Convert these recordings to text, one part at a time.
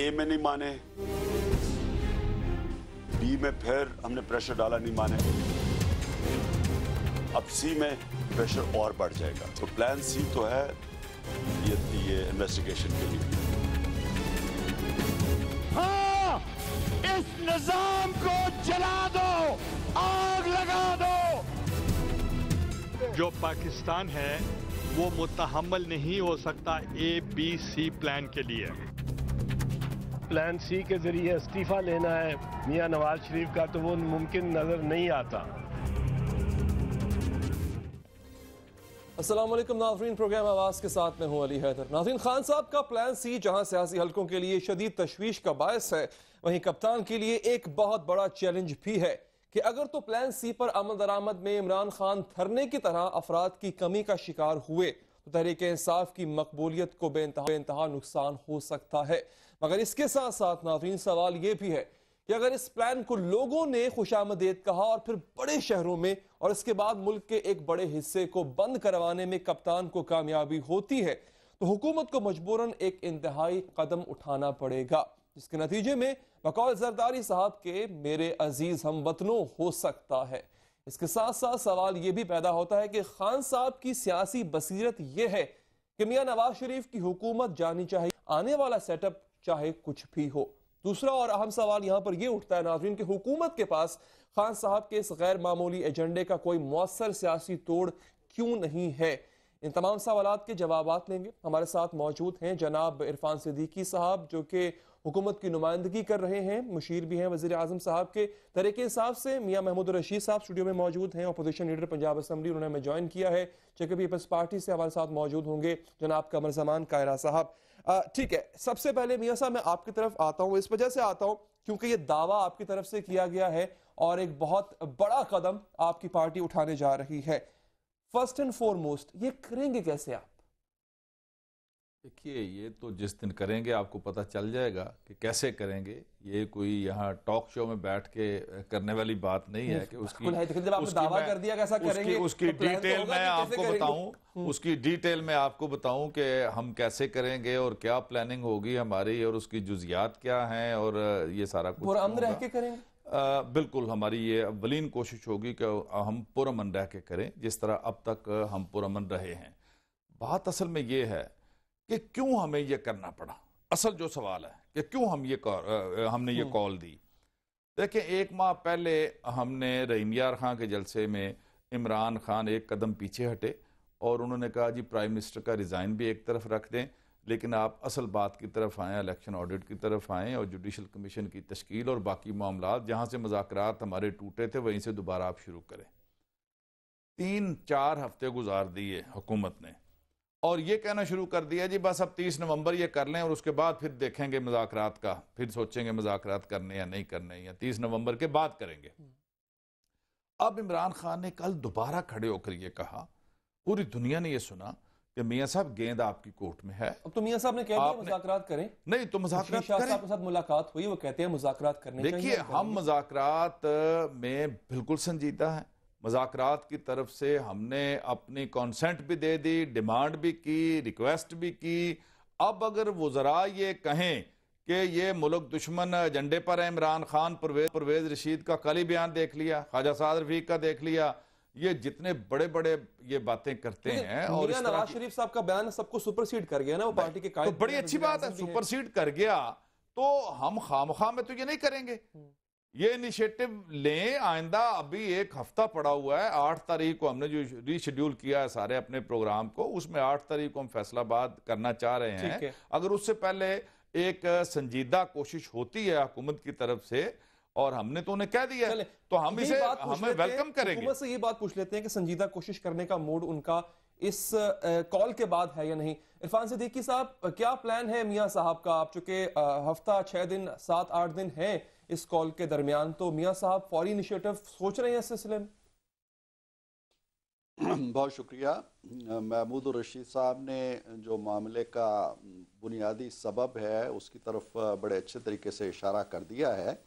ए में नहीं माने, बी में फिर हमने प्रेशर डाला, नहीं माने, अब सी में प्रेशर और बढ़ जाएगा। तो प्लान सी तो है ये इन्वेस्टिगेशन के लिए। हाँ, इस निजाम को जला दो, आग लगा दो। जो पाकिस्तान है वो मुतहम्मल नहीं हो सकता ABC प्लान के लिए। प्लान सी के जरिए इस्तीफा लेना है मियां नवाज शरीफ का, तो वो मुमकिन नजर नहीं आता। अस्सलाम वालेकुम नाज़रीन, प्रोग्राम आवाज़ के साथ मैं हूं अली हैदर। नाज़रीन, खान साहब का प्लान सी जहां सियासी हलकों के लिए शदीद तशवीश का बायस है, वहीं कप्तान के लिए एक बहुत बड़ा चैलेंज भी है कि अगर तो प्लान सी पर अमल दरामद में इमरान खान थरने की तरह अफराद की कमी का शिकार हुए तो तहरीक इंसाफ की मकबूलियत को बेइंतहा नुकसान हो सकता है। मगर इसके साथ साथ नाज़रीन, सवाल ये भी है कि अगर इस प्लान को लोगों ने खुशामदीद कहा और फिर बड़े शहरों में और इसके बाद मुल्क के एक बड़े हिस्से को बंद करवाने में कप्तान को कामयाबी होती है तो हुकूमत को मजबूरन एक इंतहाई कदम उठाना पड़ेगा, जिसके नतीजे में बकौल जरदारी साहब के मेरे अजीज हमवतनों हो सकता है। इसके साथ साथ सवाल यह भी पैदा होता है कि खान साहब की सियासी बसीरत यह है कि मियां नवाज शरीफ की हुकूमत जानी चाहिए, आने वाला सेटअप चाहे कुछ भी हो। दूसरा और अहम सवाल यहां पर यह उठता है नाज़रीन कि हुकूमत के पास खान साहब के इस गैर मामूली एजेंडे का कोई मौसर सियासी तोड़ क्यों नहीं है। इन तमाम सवालात के जवाबात लेंगे। हमारे साथ मौजूद हैं जनाब इरफान सिद्दीकी साहब, जो कि हुकूमत की नुमाइंदगी कर रहे हैं, मुशीर भी हैं वज़ीर आज़म साहब के। तहरीक इंसाफ से मियां महमूद रशीद साहब स्टूडियो में मौजूद हैं, अपोजिशन लीडर पंजाब असम्बली, उन्होंने हमें ज्वाइन किया है। जेके पीपल्स पार्टी से हमारे साथ मौजूद होंगे जनाब कमर जमान कायरा साहब। ठीक है, सबसे पहले मियां साहब मैं आपकी तरफ आता हूँ, इस वजह से आता हूँ क्योंकि ये दावा आपकी तरफ से किया गया है और एक बहुत बड़ा कदम आपकी पार्टी उठाने जा रही है। फर्स्ट एंड फॉरमोस्ट ये करेंगे कैसे आप? देखिए, ये तो जिस दिन करेंगे आपको पता चल जाएगा कि कैसे करेंगे। ये कोई यहाँ टॉक शो में बैठ के करने वाली बात नहीं है कि उसकी जब आपने दावा कर दिया कैसा करेंगे, उसकी तो डिटेल मैं आपको बताऊं, उसकी डिटेल में आपको बताऊं कि हम कैसे करेंगे और क्या प्लानिंग होगी हमारी और उसकी जुजियात क्या हैं और ये सारा कुछ पुरअमन रह के करेंगे। बिल्कुल, हमारी ये अव्वलीन कोशिश होगी कि हम पुरअमन रह के करें जिस तरह अब तक हम पुरअमन रहे हैं। बात असल में ये है कि क्यों हमें ये करना पड़ा। असल जो सवाल है कि क्यों हमने ये कॉल दी। देखिए, 1 माह पहले हमने रहीम यार खां के जलसे में इमरान खान एक कदम पीछे हटे और उन्होंने कहा जी प्राइम मिनिस्टर का रिज़ाइन भी एक तरफ रख दें, लेकिन आप असल बात की तरफ आएँ, इलेक्शन ऑडिट की तरफ आएँ और जुडिशल कमीशन की तश्कील और बाकी मामलात जहाँ से मुज़ाकरात हमारे टूटे थे वहीं से दोबारा आप शुरू करें। 3-4 हफ्ते गुजार दिए हुकूमत ने और ये कहना शुरू कर दिया जी बस अब 30 नवंबर ये कर लें और उसके बाद फिर देखेंगे मुज़ाकरात का, फिर सोचेंगे मुज़ाकरात करने या नहीं करने, या 30 नवंबर के बाद करेंगे। अब इमरान खान ने कल दोबारा खड़े होकर ये कहा, पूरी दुनिया ने ये सुना कि मियां साहब गेंद आपकी कोर्ट में है। अब तो मियां साहब ने कह दिया मुज़ाकरात करें। नहीं तो मुज़ाकरात करें। साहब के साथ मुलाकात हुई, वो कहते हैं मुज़ाकरात करने चाहिए। देखिए, हम मुज़ाकरात में बिल्कुल संजीदा हैं। मुज़ाकरात की तरफ से हमने अपनी कॉन्सेंट भी दे दी, डिमांड भी की, रिक्वेस्ट भी की। अब अगर वज़रा ये कहें कि ये मुल्क दुश्मन एजेंडे पर है इमरान खान, परवेज रशीद का कल ही बयान देख लिया, ख्वाजा साद रफीक का देख लिया, ये जितने बड़े बड़े ये बातें करते हैं और नवाज शरीफ साहब का बयान सबको सुपरसीड कर गया ना, वो पार्टी के तो बड़ी अच्छी बात है, सुपरसीड कर गया तो हम खामखा में तो ये नहीं करेंगे। ये इनिशिएटिव लें आइंदा। अभी 1 हफ्ता पड़ा हुआ है, 8 तारीख को हमने जो रीशेड्यूल किया है सारे अपने प्रोग्राम को, उसमें 8 तारीख को हम फैसलाबाद करना चाह रहे हैं। अगर उससे पहले एक संजीदा कोशिश होती है हुकूमत की तरफ से और हमने तो उन्हें कह दिया तो हम इसे हमें वेलकम करेंगे। हुकूमत से ये बात पूछ लेते हैं कि संजीदा कोशिश करने का मूड उनका इस कॉल के बाद है या नहीं। इरफान सिद्दीकी साहब, क्या प्लान है मियां साहब का? आप चूंकि हफ्ता 6 दिन 7-8 दिन है इस कॉल के दरमियान, तो मियां साहब फौरी इनिशिएटिव सोच रहे हैं इस सिलसिले में? बहुत शुक्रिया। महमूद रशीद साहब ने जो मामले का बुनियादी सबब है उसकी तरफ बड़े अच्छे तरीके से इशारा कर दिया है।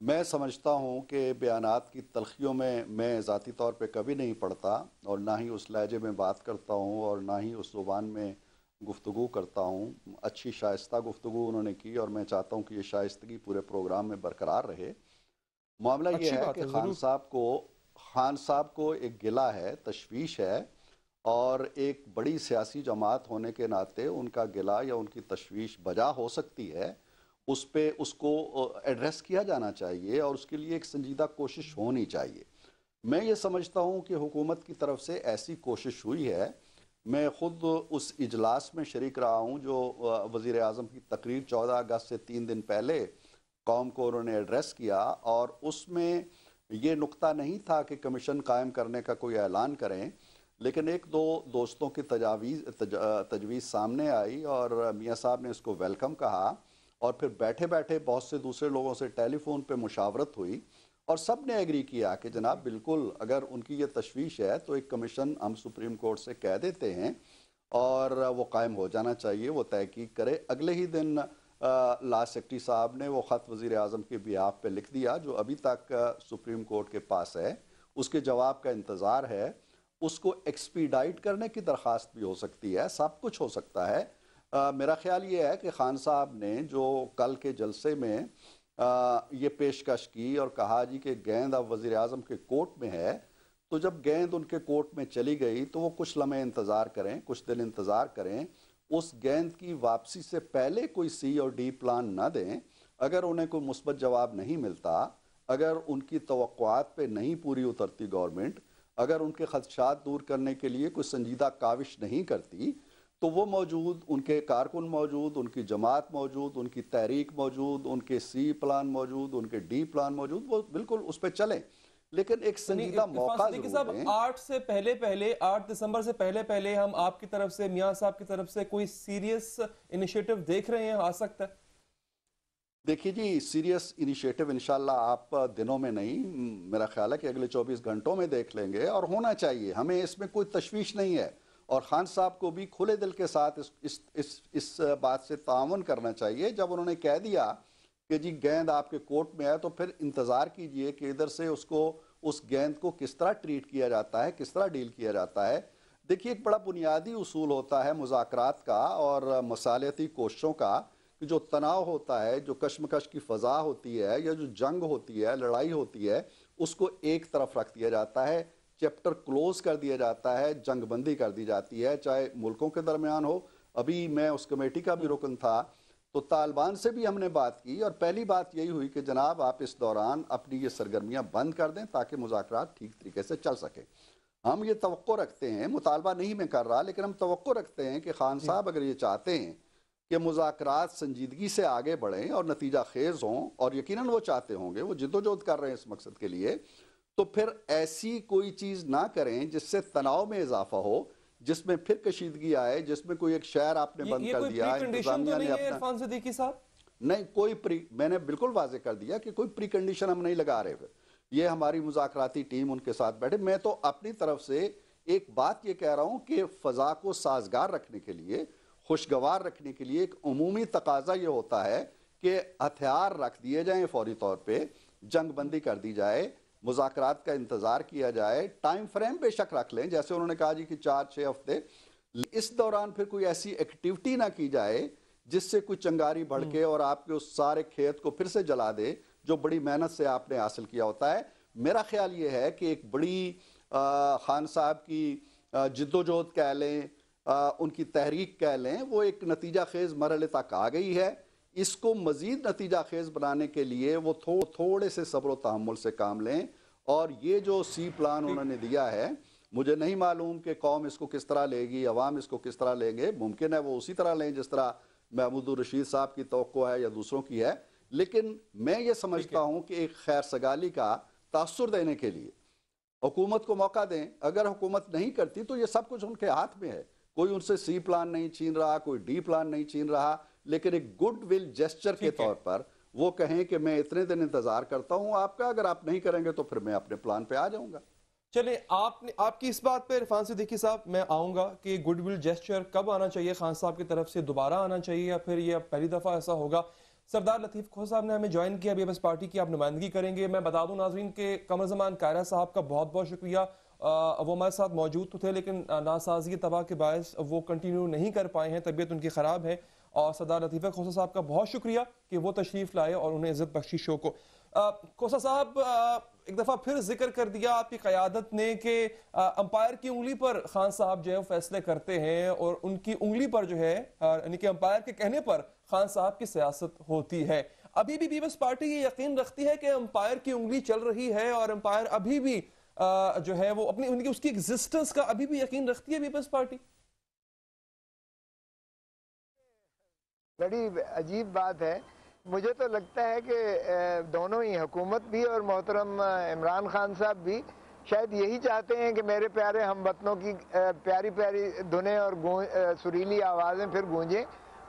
मैं समझता हूँ कि बयानात की तलखियों में मैं ज़ाती तौर पे कभी नहीं पढ़ता और ना ही उस लहजे में बात करता हूँ और ना ही उस ज़ुबान में गुफ्तगू करता हूँ, अच्छी शाइस्ता गुफ्तगू उन्होंने की और मैं चाहता हूँ कि ये शाइस्तगी पूरे प्रोग्राम में बरकरार रहे। मामला ये है कि खान साहब को एक गिला है, तशवीश है और एक बड़ी सियासी जमात होने के नाते उनका गिला या उनकी तशवीश बजा हो सकती है, उस पे उसको एड्रेस किया जाना चाहिए और उसके लिए एक संजीदा कोशिश होनी चाहिए। मैं ये समझता हूँ कि हुकूमत की तरफ से ऐसी कोशिश हुई है। मैं ख़ुद उस इजलास में शरीक रहा हूँ जो वज़ीर आज़म की तकरीर 14 अगस्त से 3 दिन पहले कौम को उन्होंने एड्रेस किया और उसमें ये नुक्ता नहीं था कि कमीशन कायम करने का कोई ऐलान करें, लेकिन एक दो दोस्तों की तजवीज़ सामने आई और मियाँ साहब ने इसको वेलकम कहा और फिर बैठे बैठे बहुत से दूसरे लोगों से टेलीफोन पे मुशावरत हुई और सब ने एग्री किया कि जनाब बिल्कुल अगर उनकी ये तशवीश है तो एक कमीशन हम सुप्रीम कोर्ट से कह देते हैं और वो कायम हो जाना चाहिए, वो तहकीक करे। अगले ही दिन ला सेक्रेटरी साहब ने वो ख़त वज़ीर आज़म के बिहाफ पे लिख दिया जो अभी तक सुप्रीम कोर्ट के पास है, उसके जवाब का इंतज़ार है। उसको एक्सपीडाइट करने की दरख्वास्त भी हो सकती है, सब कुछ हो सकता है। मेरा ख्याल ये है कि खान साहब ने जो कल के जलसे में ये पेशकश की और कहा जी कि गेंद अब वज़ीर आज़म के कोर्ट में है, तो जब गेंद उनके कोर्ट में चली गई तो वो कुछ लम्हे इंतज़ार करें, कुछ दिन इंतज़ार करें, उस गेंद की वापसी से पहले कोई सी और डी प्लान ना दें। अगर उन्हें कोई मुस्बत जवाब नहीं मिलता, अगर उनकी तवक्कुआत पे नहीं पूरी उतरती गवर्नमेंट, अगर उनके खदशात दूर करने के लिए कोई संजीदा काविश नहीं करती, तो वो मौजूद, उनके कारकुन मौजूद, उनकी जमात मौजूद, उनकी तहरीक मौजूद, उनके सी प्लान मौजूद, उनके डी प्लान मौजूद, वो बिल्कुल उस पर चलें, लेकिन एक संजीदा मौका जरूर दें। 8 दिसंबर से पहले हम आपकी तरफ से, मियां साहब की तरफ से कोई सीरियस इनिशिएटिव देख रहे हैं, आ सकता है? देखिए जी, सीरियस इनिशिएटिव इंशाल्लाह आप दिनों में नहीं, मेरा ख्याल है कि अगले 24 घंटों में देख लेंगे और होना चाहिए, हमें इसमें कोई तशवीश नहीं है। और ख़ान साहब को भी खुले दिल के साथ इस बात से तावन करना चाहिए। जब उन्होंने कह दिया कि जी गेंद आपके कोर्ट में है तो फिर इंतज़ार कीजिए कि इधर से उसको, उस गेंद को किस तरह ट्रीट किया जाता है, किस तरह डील किया जाता है। देखिए, एक बड़ा बुनियादी उसूल होता है मुज़ाकरात का और मसालती कोशिशों का कि जो तनाव होता है, जो कशमकश की फ़ज़ा होती है या जो जंग होती है, लड़ाई होती है, उसको एक तरफ रख दिया जाता है, चैप्टर क्लोज कर दिया जाता है, जंगबंदी कर दी जाती है, चाहे मुल्कों के दरमियान हो। अभी मैं उस कमेटी का भी रुकन था तो तालिबान से भी हमने बात की और पहली बात यही हुई कि जनाब आप इस दौरान अपनी ये सरगर्मियाँ बंद कर दें ताकि मुज़ाकरात ठीक तरीके से चल सके। हम ये तवक्को रखते हैं, मुतालबा नहीं मैं कर रहा, लेकिन हम तवक्को रखते हैं कि खान साहब अगर ये चाहते हैं कि मुज़ाकरात संजीदगी से आगे बढ़ें और नतीजा खेज़ हों, और यकीनन वो चाहते होंगे, वो जिद्दोजहद कर रहे हैं इस मकसद के लिए, तो फिर ऐसी कोई चीज़ ना करें जिससे तनाव में इजाफा हो, जिसमें फिर कशीदगी आए, जिसमें कोई एक शहर आपने बंद कर दिया, इंतजामिया ने अपना, इरफान सिद्दीकी साहब नहीं कोई मैंने बिल्कुल वाजे कर दिया कि कोई प्री कंडीशन हम नहीं लगा रहे। फिर ये हमारी मुज़ाकराती टीम उनके साथ बैठे। मैं तो अपनी तरफ से एक बात ये कह रहा हूँ कि फ़ज़ा को साजगार रखने के लिए, खुशगवार रखने के लिए एक उमूमी तकाजा ये होता है कि हथियार रख दिए जाएँ फौरी तौर पर, जंगबंदी कर दी जाए, मुज़ाकरात का इंतज़ार किया जाए, टाइम फ्रेम बेशक रख लें, जैसे उन्होंने कहा जी कि 4-6 हफ्ते। इस दौरान फिर कोई ऐसी एक्टिविटी ना की जाए जिससे कोई चंगारी भड़के और आपके उस सारे खेत को फिर से जला दे जो बड़ी मेहनत से आपने हासिल किया होता है। मेरा ख्याल ये है कि एक बड़ी खान साहब की जिद्दोजहद कह लें, उनकी तहरीक कह लें, वो एक नतीजा खेज़ मरहले तक आ गई है। इसको मज़ीद नतीजा खेज़ बनाने के लिए वो थोड़े से सब्र व तहम्मुल से काम लें। और ये जो सी प्लान उन्होंने दिया है, मुझे नहीं मालूम कि कौम इसको किस तरह लेगी, अवाम इसको किस तरह लेंगे। मुमकिन है वो उसी तरह लें जिस तरह महमूद रशीद साहब की तवक्को है या दूसरों की है, लेकिन मैं ये समझता हूँ कि एक खैर सगाली का तासुर देने के लिए हुकूमत को मौका दें। अगर हुकूमत नहीं करती तो ये सब कुछ उनके हाथ में है, कोई उनसे सी प्लान नहीं छीन रहा, कोई डी प्लान नहीं छीन रहा, लेकिन एक गुड विल जेस्चर के तौर पर वो कहें कि मैं इतने दिन इंतजार करता हूं आपका, अगर आप नहीं करेंगे तो फिर मैं अपने प्लान पे आ जाऊंगा। चलिए, आपकी इस बात पे इरफान सिद्दीकी साहब मैं आऊंगा कि गुडविल जेस्चर कब आना चाहिए, खान साहब की तरफ से दोबारा आना चाहिए या फिर ये पहली दफा ऐसा होगा। सरदार लतीफ खोह साहब ने हमें ज्वाइन किया, पीपल्स पार्टी की आप नुमाइंदगी करेंगे। मैं बता दूं नाजरीन के कमर ज़मान कायरा साहब का बहुत बहुत शुक्रिया, वो हमारे साथ मौजूद तो थे, लेकिन नासाजी तबाह के बायस वो कंटिन्यू नहीं कर पाए हैं, तबीयत उनकी ख़राब है। और सरदार लतीफ़ खोसा साहब का बहुत शुक्रिया कि वो तशरीफ़ लाए और उन्हें इज़्ज़त बख्शी शो को। खोसा साहब, एक दफ़ा फिर जिक्र कर दिया आपकी क़यादत ने कि अंपायर की उंगली पर खान साहब जो है वो फैसले करते हैं और उनकी उंगली पर जो है यानी कि अंपायर के कहने पर खान साहब की सियासत होती है। अभी भी पीपल्स पार्टी ये यकीन रखती है कि अंपायर की उंगली चल रही है और अंपायर अभी भी जो है वो अपनी उनकी उसकी एग्जिस्टेंस का अभी भी यकीन रखती है पीपल्स पार्टी? बड़ी अजीब बात है। मुझे तो लगता है कि दोनों ही, हुकूमत भी और मोहतरम इमरान खान साहब भी शायद यही चाहते हैं कि मेरे प्यारे हमवतनों की प्यारी प्यारी धुनें और सुरीली आवाज़ें फिर गूंजें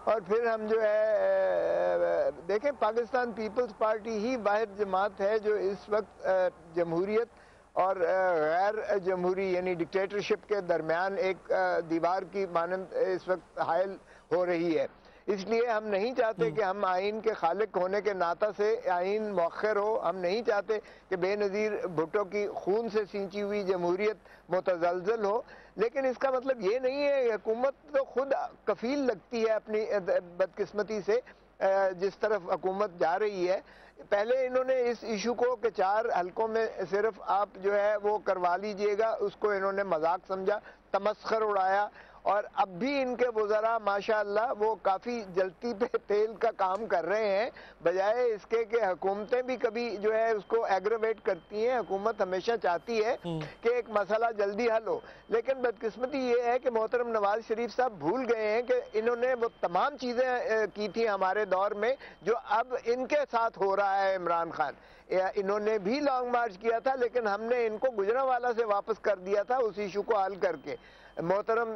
और फिर हम जो है देखें, पाकिस्तान पीपल्स पार्टी ही वाहिद जमात है जो इस वक्त जमहूरियत और गैर जमहूरी यानी डिक्टेटरशिप के दरमियान एक दीवार की मानंद इस वक्त हायल हो रही है। इसलिए हम नहीं चाहते कि हम आइन के खालिक होने के नाता से आइन मौखर हो। हम नहीं चाहते कि बेनज़ीर भुट्टो की खून से सींची हुई जमहूरियत मुतज़लज़ल हो। लेकिन इसका मतलब ये नहीं है, हुकूमत तो खुद कफील लगती है अपनी बदकिस्मती से जिस तरफ हुकूमत जा रही है। पहले इन्होंने इस इशू को कि 4 हलकों में सिर्फ आप जो है वो करवा लीजिएगा, उसको इन्होंने मजाक समझा, तमस्खर उड़ाया। और अब भी इनके वज़रा माशाअल्लाह वो काफ़ी जलती पे तेल का काम कर रहे हैं, बजाय इसके कि हुकूमतें भी कभी जो है उसको एग्रवेट करती हैं। हुकूमत हमेशा चाहती है कि एक मसला जल्दी हल हो, लेकिन बदकिस्मती ये है कि मोहतरम नवाज शरीफ साहब भूल गए हैं कि इन्होंने वो तमाम चीज़ें की थी हमारे दौर में जो अब इनके साथ हो रहा है। इमरान खान, इन्होंने भी लॉन्ग मार्च किया था, लेकिन हमने इनको गुजरांवाला से वापस कर दिया था उस इशू को हल करके। मोहतरम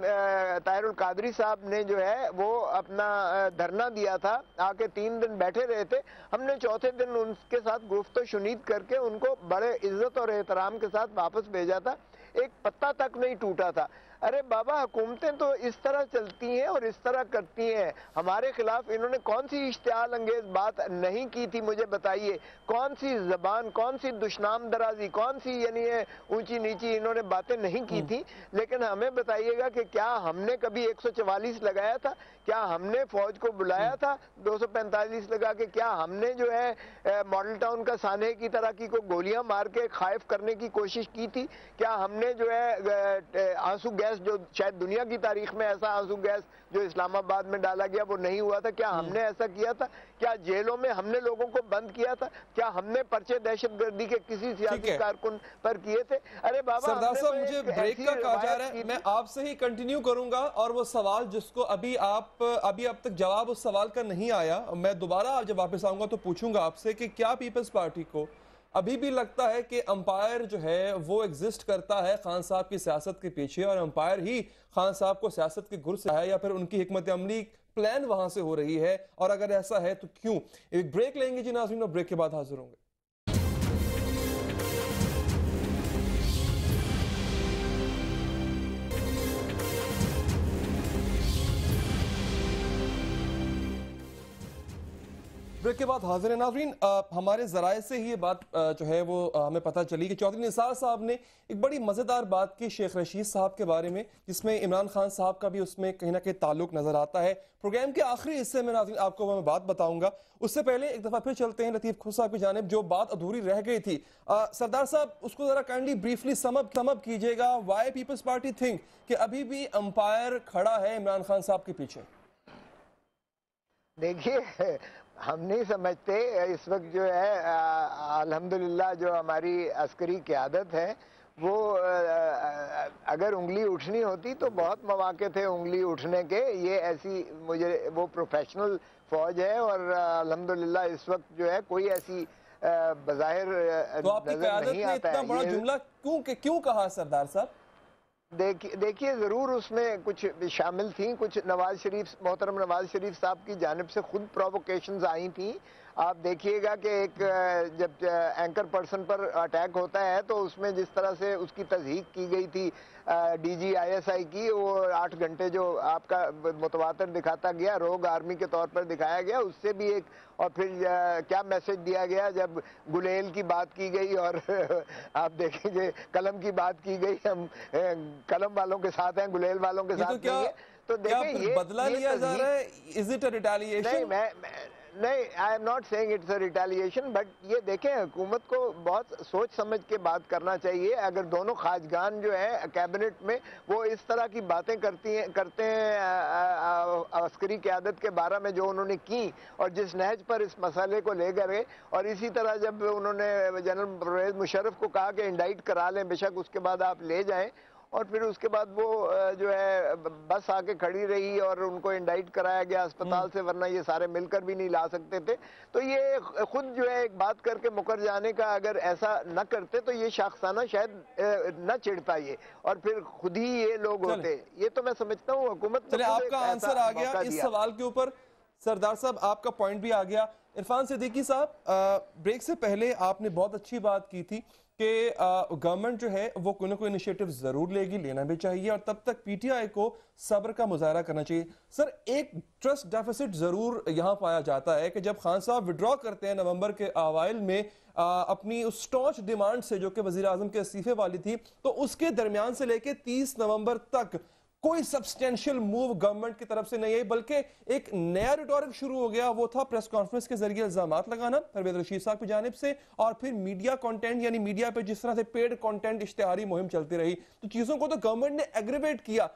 ताहिरुल कादरी साहब ने जो है वो अपना धरना दिया था, आके 3 दिन बैठे रहे थे। हमने चौथे दिन उनके साथ गुफ्तो शुनीद करके उनको बड़े इज्जत और एहतराम के साथ वापस भेजा था। एक पत्ता तक नहीं टूटा था। अरे बाबा, हुकूमतें तो इस तरह चलती हैं और इस तरह करती हैं। हमारे खिलाफ इन्होंने कौन सी इश्तियाल अंगेज बात नहीं की थी, मुझे बताइए। कौन सी जबान, कौन सी दुश्नाम दराजी, कौन सी यानी ऊंची नीची इन्होंने बातें नहीं की थी। लेकिन हमें बताइएगा कि क्या हमने कभी 144 लगाया था? क्या हमने फौज को बुलाया था 245 लगा के? क्या हमने जो है मॉडल टाउन का सानहे की तरक्की को गोलियां मार के खाइफ करने की कोशिश की थी? क्या हमने जो है आंसू गैस, जो शायद दुनिया की तारीख में ऐसा आंसू गैस जो इस्लामाबाद में डाला गया वो नहीं हुआ था, क्या हमने ऐसा किया था? क्या जेलों में हमने लोगों को बंद किया था? क्या हमने पर्चे दहशतगर्दी के किसी सियासी कारकुन पर किए थे? अरे बाबा, सरदार साहब, मुझे ब्रेक का कहा जा रहा है, मैं आपसे ही कंटिन्यू करूंगा और वो सवाल जिसको अभी अब तक जवाब उस सवाल का नहीं आया, मैं दोबारा जब वापस आऊंगा तो पूछूंगा आपसे कि क्या पीपल्स पार्टी को अभी भी लगता है कि अंपायर जो है वो एग्जिस्ट करता है खान साहब की सियासत के पीछे और अंपायर ही खान साहब को सियासत के गुर से है, या फिर उनकी हिकमत अमली प्लान वहां से हो रही है? और अगर ऐसा है तो क्यों? एक ब्रेक लेंगे जी नाज़रीन, और ब्रेक के बाद हाजिर होंगे। ब्रेक के बाद हाजिर है नाज़रीन। हमारे ज़राए से ही ये बात जो है वो हमें पता चली कि चौधरी निसार साहब ने एक बड़ी मज़ेदार बात की शेख रशीद साहब के बारे में, जिसमें इमरान खान साहब का भी उसमें कहीं ना कहीं ताल्लुक नजर आता है। प्रोग्राम के आखिरी हिस्से में नाज़रीन आपको मैं बात बताऊंगा, उससे पहले एक दफ़ा फिर चलते हैं लतीफ़ खोसा साहब की जानिब। जो बात अधूरी रह गई थी, सरदार साहब उसको ज़रा काइंडली ब्रीफली समअप कीजिएगा। वाई पीपल्स पार्टी थिंक कि अभी भी अंपायर खड़ा है इमरान खान साहब के पीछे? देखिए, हम नहीं समझते इस वक्त जो है अल्हम्दुलिल्लाह जो हमारी अस्करी क़यादत है वो अगर उंगली उठनी होती तो बहुत मौके थे उंगली उठने के। ये ऐसी मुझे वो प्रोफेशनल फौज है और अल्हम्दुलिल्लाह इस वक्त जो है कोई ऐसी बज़ाहिर तो आपकी क़यादत ने इतना बड़ा जुमला क्यों कहा सरदार साहब? देखिए ज़रूर उसमें कुछ शामिल थी, कुछ मोहतरम नवाज शरीफ साहब की जानिब से खुद प्रोवोकेशंस आई थी। आप देखिएगा कि एक जब एंकर पर्सन पर अटैक होता है तो उसमें जिस तरह से उसकी तस्दीक की गई थी डीजी आईएसआई की, वो 8 घंटे जो आपका मुतवातर दिखाता गया, रोग आर्मी के तौर पर दिखाया गया, उससे भी एक, और फिर क्या मैसेज दिया गया जब गुलेल की बात की गई और आप देखेंगे कलम की बात की गई, हम कलम वालों के साथ हैं, गुलेल वालों के साथ नहीं है। तो देखिए ये बदला लिया जा रहा है, इज इट अ रिटेलिएशन? नहीं, I am not saying it's a retaliation, but ये देखें हुकूमत को बहुत सोच समझ के बात करना चाहिए। अगर दोनों खाजगान जो है कैबिनेट में वो इस तरह की बातें करते हैं अस्करी क़यादत के बारे में जो उन्होंने की और जिस नहज पर इस मसले को ले गए, और इसी तरह जब उन्होंने जनरल परवेज़ मुशर्रफ को कहा कि इंडाइट करा लें, बेशक उसके बाद आप ले जाएं, और फिर उसके बाद वो जो है बस आके खड़ी रही और उनको इंडाइट कराया गया अस्पताल से, वरना ये सारे मिलकर भी नहीं ला सकते थे। तो ये खुद जो है एक बात करके मुकर जाने का, अगर ऐसा न करते तो ये शाखसाना शायद न चिढ़ता ये, और फिर खुद ही ये लोग होते। ये तो मैं समझता हूँ हुकूमत। चलिए, आपका आंसर आ गया इस सवाल के ऊपर। सरदार साहब, आपका पॉइंट भी आ गया। इरफान सिद्दीकी साहब, ब्रेक से पहले आपने बहुत अच्छी बात की थी कि गवर्नमेंट जो है वो कोई ना कोई इनिशिएटिव जरूर लेगी, लेना भी चाहिए, और तब तक पीटीआई को सब्र का मुजाहरा करना चाहिए। सर, एक ट्रस्ट डेफिसिट जरूर यहां पाया जाता है कि जब खान साहब विड्रॉ करते हैं नवंबर के अवाइल में अपनी उस स्टॉच डिमांड से जो कि वजीर आजम के इस्तीफे वाली थी, तो उसके दरमियान से लेकर 30 नवंबर तक कोई सब्सटेंशियल मूव गवर्नमेंट की तरफ से नहीं है, बल्कि एक नया रिटोरिक शुरू हो गया। वो था प्रेस कॉन्फ्रेंस के जरिए इल्जामात लगाना परवेज रशीद साहब की जानिब से, और फिर मीडिया कंटेंट, यानी मीडिया पे जिस तरह से पेड कंटेंट इश्तिहारी मुहिम चलती रही, तो चीजों को तो गवर्नमेंट ने एग्रीवेट किया।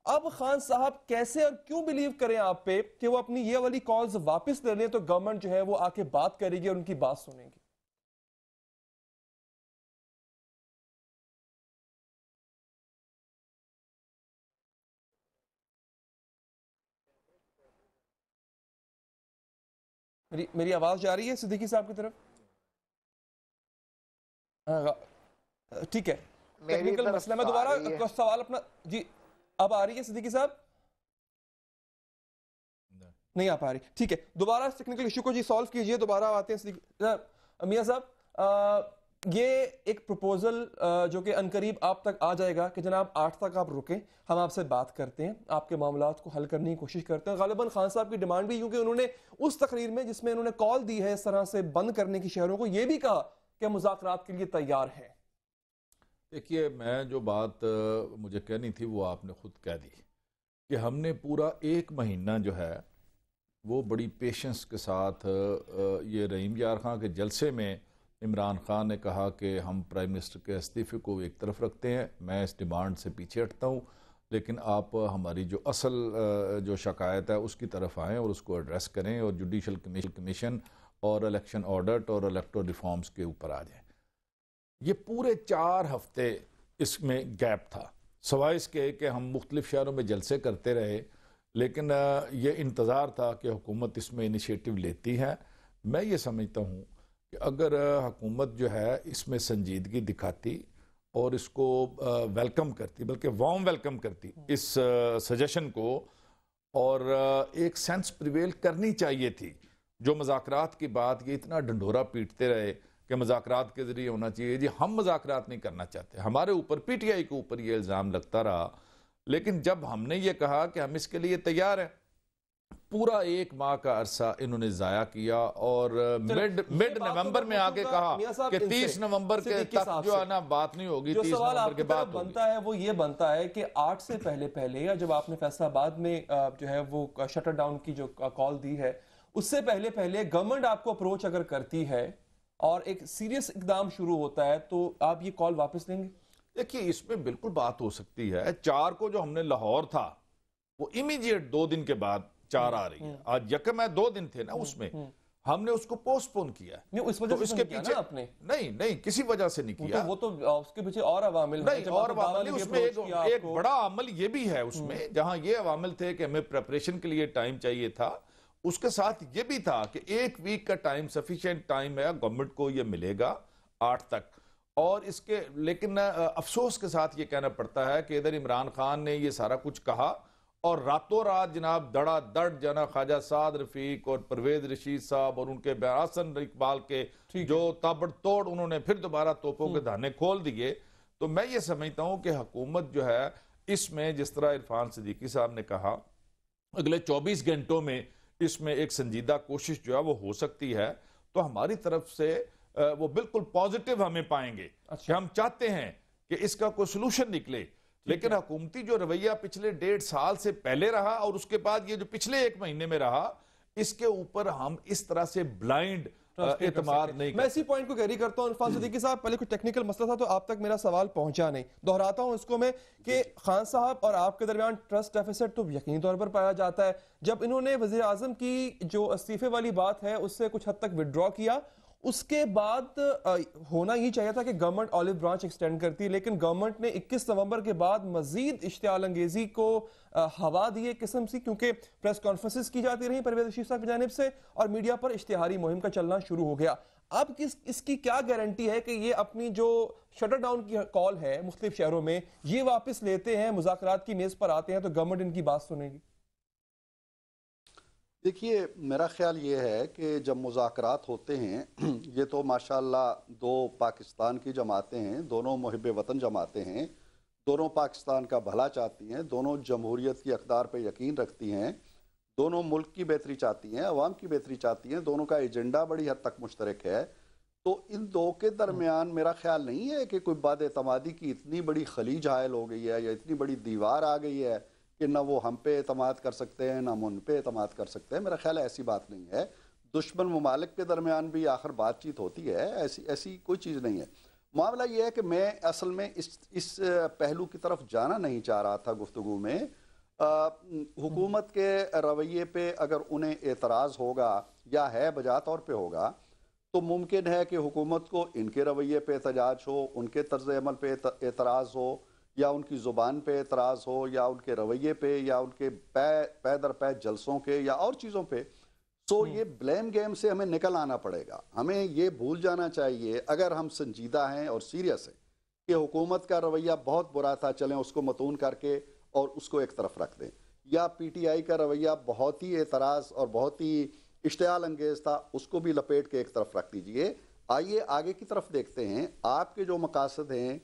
अब खान साहब कैसे और क्यों बिलीव करें आप पे कि वो अपनी ये वाली कॉल्स वापस ले लें, तो गवर्नमेंट जो है वो आके बात करेगी और उनकी बात सुनेगी? मेरी आवाज जा रही है सिद्दीकी साहब की तरफ? ठीक है, टेक्निकल मसला। मैं दोबारा सवाल अपना, जी अब आ रही है सिद्दीकी साहब? नहीं आ पा रही, ठीक है, दोबारा टेक्निकल इशू को जी सॉल्व कीजिए। दोबारा आते हैं मियां साहब। ये एक प्रपोजल जो कि अनकरीब आप तक आ जाएगा कि जनाब 8 तक आप रुकें, हम आपसे बात करते हैं, आपके मामलात को हल करने की कोशिश करते हैं। गालिबन खान साहब की डिमांड भी, क्योंकि उन्होंने उस तकरीर में जिसमें उन्होंने कॉल दी है इस तरह से बंद करने की शहरों को, ये भी कहा कि मुज़ाकरात के लिए तैयार है। देखिए, मैं जो बात मुझे कहनी थी वो आपने खुद कह दी कि हमने पूरा 1 महीना जो है वो बड़ी पेशेंस के साथ ये रहीम यार खां के जलसे में इमरान खान ने कहा कि हम प्राइम मिनिस्टर के इस्तीफे को एक तरफ रखते हैं, मैं इस डिमांड से पीछे हटता हूँ, लेकिन आप हमारी जो असल जो शिकायत है उसकी तरफ आएँ और उसको एड्रेस करें, और जुडिशल कमीशन और इलेक्शन ऑडिट और इलेक्टोरल रिफॉर्म्स के ऊपर आ जाएँ। ये पूरे 4 हफ्ते इसमें गैप था, सवाए इसके कि हम मुख्तलिफ शहरों में जलसे करते रहे, लेकिन ये इंतज़ार था कि हुकूमत इसमें इनिशिएटिव लेती है। मैं ये समझता हूँ कि अगर हुकूमत जो है इसमें संजीदगी दिखाती और इसको वेलकम करती, बल्कि वार्म वेलकम करती इस सजेशन को, और एक सेंस प्रिवेल करनी चाहिए थी। जो मुज़ाकरात की बात, ये इतना ढंढोरा पीटते रहे कि मुज़ाकरात के ज़रिए होना चाहिए। जी, हम मुज़ाकरात नहीं करना चाहते, हमारे ऊपर पीटीआई के ऊपर ये इल्ज़ाम लगता रहा, लेकिन जब हमने ये कहा कि हम इसके लिए तैयार हैं, पूरा 1 माह का अरसा इन्होंने जाया किया, और मिड नवंबर में आके कहा कि 30 नवंबर के तक जो है ना बात नहीं होगी। 30 नवंबर के बाद बनता है वो ये बनता है कि 8 से पहले या जब आपने फैसलाबाद में जो है वो शटर डाउन की जो कॉल दी है, उससे पहले गवर्नमेंट आपको अप्रोच अगर करती है और एक सीरियस इकदाम शुरू होता है, तो आप ये कॉल वापस लेंगे? देखिए, इसमें बिल्कुल बात हो सकती है। 4 को जो हमने लाहौर था वो इमीडिएट 2 दिन के बाद 4 आ रही है। आज यकम है, 2 दिन थे ना, उसमें हमने उसको पोस्टपोन किया। उस वजह से पीछे आपने नहीं किसी वजह से नहीं किया। वो तो उसके पीछे और अवामिल नहीं, और अवामिल उसमें एक बड़ा अमल ये भी है उसमें, जहां ये अवामिल थे कि हमें प्रिपरेशन के लिए टाइम चाहिए था, उसके साथ ये भी था कि 1 वीक का टाइम सफिशिएंट टाइम है गवर्नमेंट को, ये मिलेगा 8 तक। और इसके, लेकिन अफसोस के साथ ये कहना पड़ता है कि इधर इमरान खान ने ये सारा कुछ कहा और रातों रात जनाब धड़ाधड़ जना ख्वाजा साद रफीक और परवेज रशीद साहब और उनके हसन इकबाल के जो ताबड़तोड़ उन्होंने फिर दोबारा तोपों के धाने खोल दिए। तो मैं ये समझता हूं कि हुकूमत जो है इसमें, जिस तरह इरफान सिद्दीकी साहब ने कहा, अगले 24 घंटों में इसमें एक संजीदा कोशिश जो है वो हो सकती है। तो हमारी तरफ से वो बिल्कुल पॉजिटिव हमें पाएंगे। अच्छा। हम चाहते हैं कि इसका कोई सोल्यूशन निकले, लेकिन हुकूमती जो रवैया पिछले 1.5 साल से पहले रहा और उसके बाद ये जो पिछले 1 महीने में रहा, इसके ऊपर हम इस तरह से ब्लाइंड एतमाद नहीं। मैं इसी पॉइंट को कैरी करता हूं इरफान सिद्दीकी साहब, पहले कुछ टेक्निकल मसला था तो आप तक मेरा सवाल पहुंचा नहीं, दोहराता हूं इसको मैं कि खान साहब और आपके दरमियान ट्रस्ट डेफिसिट तो यकीनी तौर पर पाया जाता है। जब इन्होंने वजीर आजम की जो इस्तीफे वाली बात है उससे कुछ हद तक विड्रॉ किया, उसके बाद होना ही चाहिए था कि गवर्नमेंट ऑलिव ब्रांच एक्सटेंड करती, लेकिन गवर्नमेंट ने 21 नवंबर के बाद मजीद इश्तियाल अंगेजी को हवा दी एक किस्म से, क्योंकि प्रेस कॉन्फ्रेंसेस की जाती रही परवेज रशीद साहब की जानिब से और मीडिया पर इश्तिहारी मुहिम का चलना शुरू हो गया। अब इसकी क्या गारंटी है कि ये अपनी जो शटर डाउन की कॉल है मुख्तलिफ शहरों में ये वापस लेते हैं, मुज़ाकरात की मेज पर आते हैं तो गवर्नमेंट इनकी बात सुनेगी? देखिए, मेरा ख्याल ये है कि जब मुज़ाकरात होते हैं ये तो माशाअल्लाह 2 पाकिस्तान की जमातें हैं, दोनों मुहिब वतन जमातें हैं, दोनों पाकिस्तान का भला चाहती हैं, दोनों जमहूरियत की अक़दार पे यकीन रखती हैं, दोनों मुल्क की बेहतरी चाहती हैं, अवाम की बेहतरी चाहती हैं, दोनों का एजेंडा बड़ी हद तक मुश्तरक है। तो इन दो के दरमियान मेरा ख्याल नहीं है कि कोई बद-एतमादी की इतनी बड़ी खलीज हायल हो गई है या इतनी बड़ी दीवार आ गई है कि ना वो हम पे एतमाद कर सकते हैं ना हम उन पे एतमाद कर सकते हैं। मेरा ख्याल है ऐसी बात नहीं है। दुश्मन ममालिक के दरमियान भी आखिर बातचीत होती है, ऐसी कोई चीज़ नहीं है। मामला ये है कि मैं असल में इस पहलू की तरफ जाना नहीं चाह रहा था गुफ्तगू में। हुकूमत के रवैये पे अगर उन्हें एतराज़ होगा या है बजा तौर पे होगा तो मुमकिन है कि हुकूमत को इनके रवैये पे एहतजाज हो, उनके तर्ज़ अमल पे एतराज़ हो या उनकी ज़ुबान पे एतराज़ हो या उनके रवैये पे या उनके पै दर पै जलसों के या और चीज़ों पे। सो ये ब्लेम गेम से हमें निकल आना पड़ेगा। हमें ये भूल जाना चाहिए, अगर हम संजीदा हैं और सीरियस हैं कि हुकूमत का रवैया बहुत बुरा था, चलें उसको मतून करके और उसको एक तरफ रख दें, या PTI का रवैया बहुत ही एतराज़ और बहुत ही इश्तियाल अंगेज़ था, उसको भी लपेट के एक तरफ रख दीजिए। आइए आगे की तरफ देखते हैं। आपके जो मकासद हैं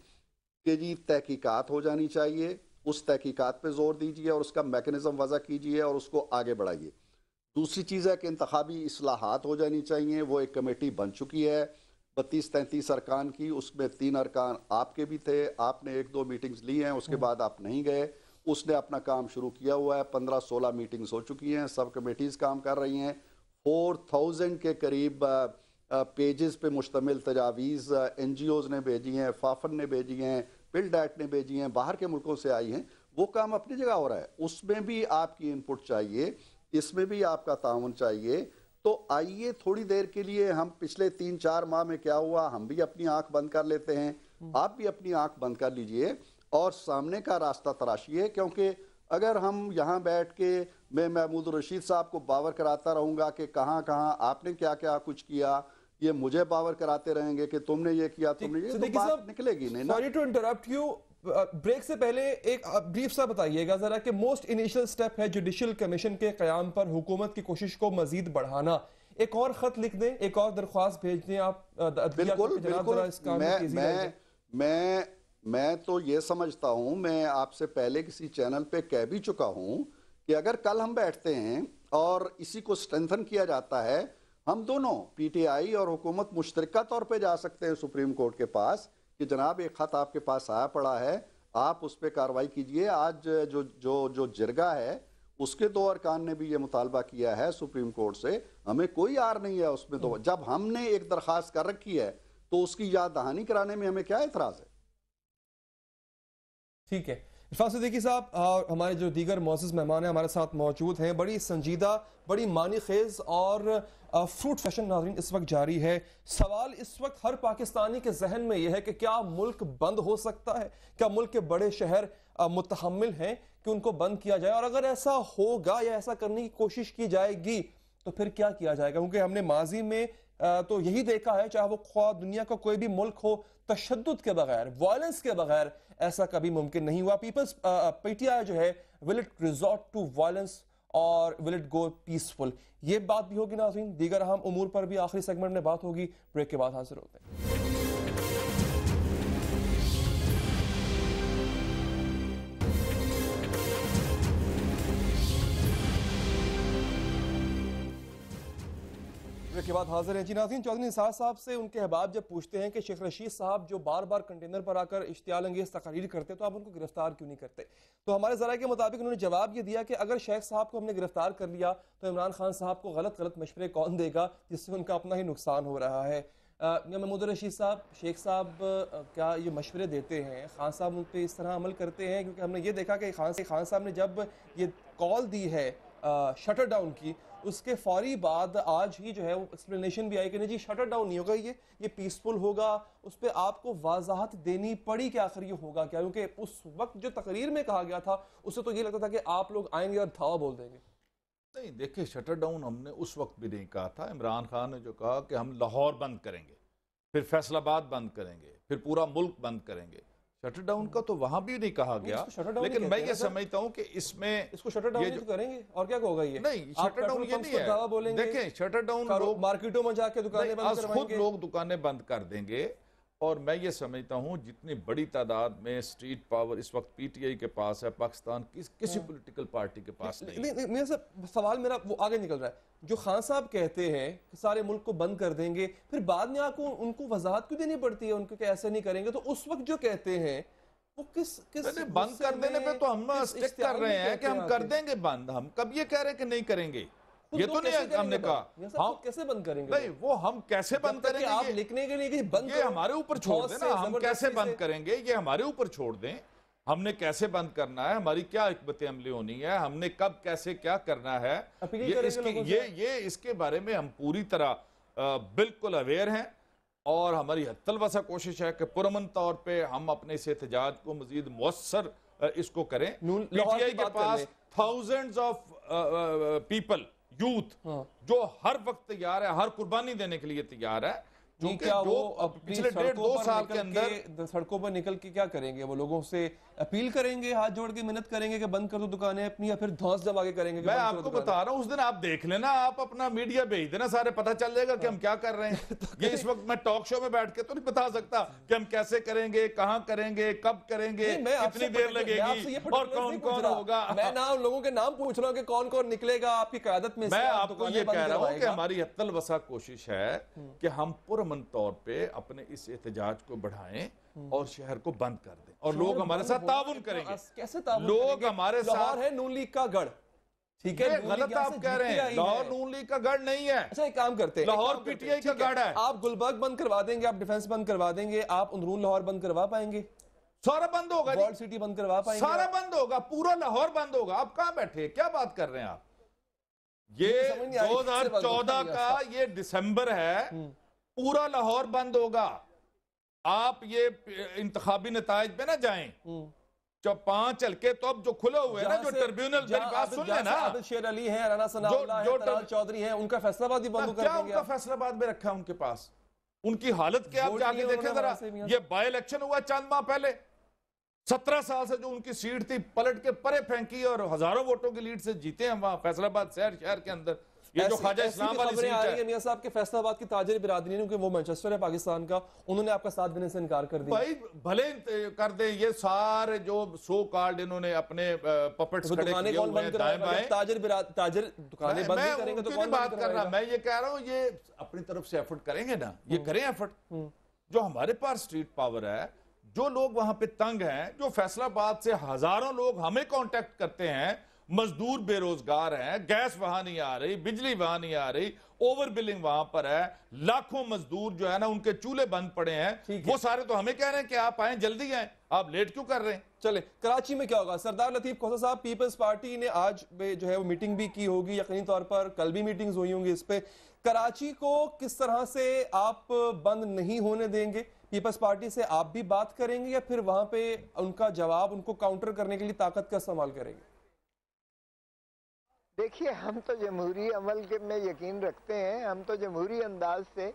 कि जी तहकीकात हो जानी चाहिए, उस तहकीकात पे जोर दीजिए और उसका मैकेनिज़्म वज़ा कीजिए और उसको आगे बढ़ाइए। दूसरी चीज़ है कि इंतखाबी इस्लाहात हो जानी चाहिए। वो एक कमेटी बन चुकी है 32-33 अरकान की, उसमें 3 अरकान आपके भी थे, आपने 1-2 मीटिंग्स ली हैं, उसके बाद आप नहीं गए। उसने अपना काम शुरू किया हुआ है, 15-16 मीटिंग्स हो चुकी हैं, सब कमेटीज़ काम कर रही हैं। 4000 के करीब पेजेस पे मुश्तमिल तजावीज़ NGOs ने भेजी हैं, फाफन ने भेजी हैं, बिल्डैट ने भेजी हैं, बाहर के मुल्कों से आई हैं। वो काम अपनी जगह हो रहा है, उसमें भी आपकी इनपुट चाहिए, इसमें भी आपका ताउन चाहिए। तो आइए थोड़ी देर के लिए हम पिछले 3-4 माह में क्या हुआ हम भी अपनी आंख बंद कर लेते हैं, आप भी अपनी आंख बंद कर लीजिए और सामने का रास्ता तराशिए। क्योंकि अगर हम यहाँ बैठ के मैं महमूद रशीद साहब को बावर कराता रहूँगा कि कहाँ कहाँ आपने क्या क्या कुछ किया, ये मुझे बावर कराते रहेंगे कि तुमने ये किया तुमने ये, तो बात निकलेगी नहीं ना। Sorry to interrupt you, break से पहले एक ब्रीफ सा बताइएगा जरा कि मोस्ट इनिशियल स्टेप है जुडिशियल कमीशन के क़याम पर हुकूमत की कोशिश को मजीद बढ़ाना। एक और खत लिख दें, एक और दरख्वास्त भेज दें आप। बिल्कुल मैं तो ये समझता हूँ, मैं आपसे पहले किसी चैनल पे कह भी चुका हूँ कि अगर कल हम बैठते हैं और इसी को स्ट्रेंथन किया जाता है, हम दोनों PTI और हुकूमत मुश्तरका तौर पे जा सकते हैं सुप्रीम कोर्ट के पास कि जनाब एक खत आपके पास आया पड़ा है, आप उस पर कार्रवाई कीजिए। आज जो जिरगा है उसके 2 अरकान ने भी ये मुतालबा किया है सुप्रीम कोर्ट से, हमें कोई आर नहीं है उसमें। तो जब हमने एक दरख्वास्त कर रखी है तो उसकी याद दहानी कराने में हमें क्या एतराज़ है? ठीक है, इरफान सिद्दीकी साहब और हमारे जो दीगर मौजूद मेहमान हैं हमारे साथ मौजूद हैं। बड़ी संजीदा, बड़ी मानी खेज और फ्रूट सेशन नाज़रीन इस वक्त जारी है। सवाल इस वक्त हर पाकिस्तानी के जहन में यह है कि क्या मुल्क बंद हो सकता है, क्या मुल्क के बड़े शहर मुतहम्मिल हैं कि उनको बंद किया जाए, और अगर ऐसा होगा या ऐसा करने की कोशिश की जाएगी तो फिर क्या किया जाएगा? क्योंकि हमने माजी में तो यही देखा है, चाहे वो ख्वाह दुनिया का कोई भी मुल्क हो, तशद्दुद के बगैर, वायलेंस के बगैर ऐसा कभी मुमकिन नहीं हुआ। पीपल्स पीटीआई जो है, will it resort to violence और विल इट गो पीसफुल, ये बात भी होगी नाज़रीन। दीगर अहम उमूर पर भी आखिरी सेगमेंट में बात होगी। ब्रेक के बाद हाजिर होते हैं। के बाद हाजिर है जी नाज़रीन। चौधरी निसार साहब से उनके अहबाब जब पूछते हैं कि शेख रशीद साहब जो बार बार कंटेनर पर आकर इश्तियाल अंगेज तकरीर करते, तो आप उनको गिरफ्तार क्यों नहीं करते? तो हमारे ज़राए के मुताबिक उन्होंने जवाब ये दिया कि अगर शेख साहब को हमने गिरफ्तार कर लिया तो इमरान खान साहब को गलत मशवरे कौन देगा, जिससे उनका अपना ही नुकसान हो रहा है। महमूद रशीद साहब, शेख साहब क्या ये मशवरे देते हैं, खान साहब उन पर इस तरह अमल करते हैं? क्योंकि हमने ये देखा कि खान साहब ने जब ये कॉल दी है शटर डाउन की, उसके फौरी बाद आज ही जो है वो एक्सप्लेनेशन भी आई कि नहीं जी शटर डाउन नहीं होगा, ये पीसफुल होगा। उस पर आपको वाजाहत देनी पड़ी कि आखिर ये होगा क्या, क्योंकि उस वक्त जो तकरीर में कहा गया था उससे तो ये लगता था कि आप लोग आएंगे और धावा बोल देंगे। नहीं, देखिए, शटर डाउन हमने उस वक्त भी नहीं कहा था। इमरान खान ने जो कहा कि हम लाहौर बंद करेंगे, फिर फैसलाबाद बंद करेंगे, फिर पूरा मुल्क बंद करेंगे, शटर डाउन का तो वहां भी नहीं कहा गया। लेकिन मैं ये समझता हूं कि इसमें इसको शटर डाउन तो करेंगे और क्या होगा? ये नहीं, शटर डाउन ये नहीं है। देखें, शटर डाउन लोग मार्केटों में जाके दुकानें बंद करवाएंगे, खुद लोग दुकानें बंद कर देंगे। और मैं ये समझता हूं जितनी बड़ी तादाद में स्ट्रीट पावर इस वक्त पीटीआई के पास है, पाकिस्तान की किसी पॉलिटिकल पार्टी के पास नहीं। मेरा सवाल मेरा वो आगे निकल रहा है। जो खान साहब कहते हैं कि सारे मुल्क को बंद कर देंगे, फिर बाद में आपको उनको वजाहत क्यों देनी पड़ती है उनको कि ऐसे नहीं करेंगे? तो उस वक्त जो कहते हैं वो किस बंद कर देने पे तो हम स्टिक कर रहे हैं कि हम कर देंगे बंद। हम कब ये कह रहे हैं कि नहीं करेंगे? ये तो नहीं हमने कहा। हम कैसे बंद करेंगे? नहीं, वो हम कैसे बंद करेंगे? आप लिखने के लिए बंद, ये हमारे ऊपर छोड़ दें ना। हम कैसे बंद करेंगे ये हमारे ऊपर छोड़ दें। हमने कैसे बंद करना है, हमारी क्या हिकमत अमली होनी है, हमने कब कैसे क्या करना है, ये इसके बारे में हम पूरी तरह बिल्कुल अवेयर हैं। और हमारी हत्तलवसा कोशिश है कि पुरअमन तौर पे हम अपने इस एहतजाज को मजीद मुअस्सर इसको करें। पीटीआई के पास थाउजेंड्स ऑफ पीपल, यूथ जो हर वक्त तैयार है, हर कुर्बानी देने के लिए तैयार है। क्या वो पिछले 1.5-2 साल के अंदर सड़कों पर निकल के क्या करेंगे? वो लोगों से अपील करेंगे, हाथ जोड़ के मिन्नत करेंगे कि बंद कर दो दुकानें अपनी, या फिर धौंस जमा के करेंगे? मैं आपको बता रहा हूं, उस दिन आप देख लेना, आप अपना मीडिया भेज देना, सारे पता चल जाएगा कि हम क्या कर रहे हैं। ये इस वक्त मैं टॉक शो में बैठ के तो नहीं बता सकता कि हम कैसे करेंगे, कहां करेंगे, कब करेंगे, कितनी देर लगेगी और कौन कौन होगा। मैं ना उन लोगों के नाम पूछ रहा हूँ कि कौन कौन निकलेगा आपकी क़यादत में। मैं आपको ये कह रहा हूँ कि हमारी हत्तल वसा कोशिश है कि हम पुरअमन तौर पे अपने इस एहतजाज को बढ़ाएं और शहर को बंद कर दें, और लोग हमारे साथ ताउन करेंगे। कैसे ताउन? लोग हमारे साथ है नून लीग का गढ़, ठीक है, गलत आप कह रहे हैं। लाहौर नून लीग का गढ़ नहीं है। अच्छा, एक काम करते हैं, लाहौर पीटीआई का गढ़ है। आप गुलबर्ग बंद करवा देंगे, आप डिफेंस बंद करवा देंगे, आप अंदरून लाहौर बंद करवा पाएंगे? सारा बंद होगा, वॉल सिटी बंद करवा पाएंगे? सारा बंद होगा, पूरा लाहौर बंद होगा। आप कहां बैठे, क्या बात कर रहे हैं आप? ये 2014 का ये दिसंबर है, पूरा लाहौर बंद होगा। आप ये इंतखाबी नताइज पे ना जाएं। जो 5 हल्के तो अब जो खुले हुए हैं ना, जो ट्रिब्यूनल, मेरी बात सुन लेना, शेर अली है, राना सनाउल्लाह है, तलाल चौधरी है, उनका फैसलाबाद भी बंद कर देंगे। उनका फैसलाबाद में रखा है उनके पास, उनकी हालत क्या आप जाके देखें जरा। ये बाय इलेक्शन हुआ चंद माह पहले, 17 साल से जो उनकी सीट थी पलट के परे फेंकी और हजारों वोटों की लीड से जीते हैं वहां फैसलाबाद शहर के अंदर। ये जो ख्वाजा इस्लाम वाली सीट है, मियां साहब के फैसलाबाद की ताजर बिरादरी ने, वो मैनचेस्टर है पाकिस्तान का, उन्होंने आपका साथ देने से इनकार कर दिया। भाई भले कर दे, ये सारे जो सो कॉल्ड इन्होंने अपने पपेट्स खड़े किए हुए हैं दाएं बाएं, ताजर दुकानें बंद करेंगे तो कौन बात कर रहा? मैं ये कह रहा हूँ, ये अपनी तरफ से एफर्ट करेंगे ना, ये करें एफर्ट। जो हमारे पास स्ट्रीट पावर है, जो लोग वहां पे तंग हैं, जो फैसलाबाद से हजारों लोग हमें कांटेक्ट करते हैं, मजदूर बेरोजगार हैं, गैस वहां नहीं आ रही, बिजली वहां नहीं आ रही, ओवर बिलिंग वहां पर है, लाखों मजदूर जो है ना उनके चूल्हे बंद पड़े हैं, वो सारे तो हमें कह रहे हैं कि आप आए, जल्दी आए, आप लेट क्यों कर रहे हैं? चले, कराची में क्या होगा? सरदार लतीफ खोसा साहब, पीपल्स पार्टी ने आज जो है वो मीटिंग भी की होगी, यकीनी तौर पर कल भी मीटिंग्स हुई होंगी इस पे। कराची को किस तरह से आप बंद नहीं होने देंगे? पीपल्स पार्टी से आप भी बात करेंगे या फिर वहां पे उनका जवाब, उनको काउंटर करने के लिए ताकत का इस्तेमाल करेंगे? देखिए, हम तो जमहूरी अमल के में यकीन रखते हैं। हम तो जमहूरी अंदाज से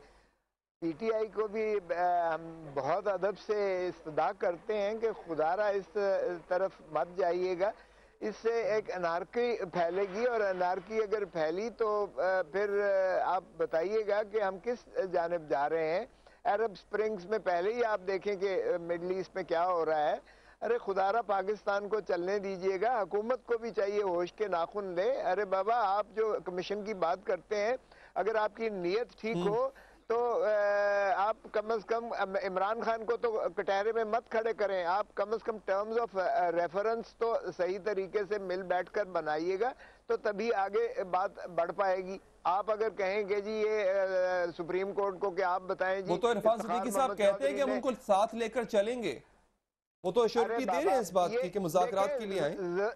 पीटीआई को भी हम बहुत अदब से इस्तदा करते हैं कि खुदारा इस तरफ मत जाइएगा, इससे एक अनारकी फैलेगी, और अनारकी अगर फैली तो फिर आप बताइएगा कि हम किस जानिब जा रहे हैं। अरब स्प्रिंग्स में पहले ही आप देखें कि मिडल ईस्ट में क्या हो रहा है। अरे खुदारा पाकिस्तान को चलने दीजिएगा, हुकूमत को भी चाहिए होश के नाखून ले। अरे बाबा, आप जो कमीशन की बात करते हैं, अगर आपकी नीयत ठीक हो तो आप कम से कम इमरान खान को तो कटहरे में मत खड़े करें, आप कम से कम टर्म्स ऑफ रेफरेंस तो सही तरीके से मिल बैठकर बनाइएगा, तो तभी आगे बात बढ़ पाएगी। आप अगर कहेंगे जी ये सुप्रीम कोर्ट को कि आप बताएं जी, वो तो इरफान सिद्दीकी साहब कहते हैं कि हम उनको साथ लेकर चलेंगे, वो तो अश्योरिटी दे रहे हैं इस बात की कि मुज़ाकरात के लिए आए।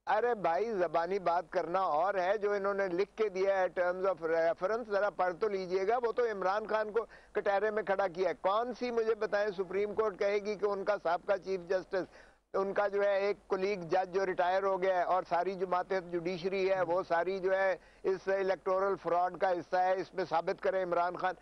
अरे भाई, जबानी बात करना और है, जो इन्होंने लिख के दिया है टर्म्स ऑफ रेफरेंस जरा पढ़ तो लीजिएगा। वो तो इमरान खान को कटहरे में खड़ा किया है। कौन सी मुझे बताएं सुप्रीम कोर्ट कहेगी कि उनका साबका चीफ जस्टिस, उनका जो है एक कोलीग जज जो रिटायर हो गया है, और सारी जो बातें जुडिशरी है वो सारी जो है इस इलेक्टोरल फ्रॉड का हिस्सा है, इसमें साबित करें इमरान खान।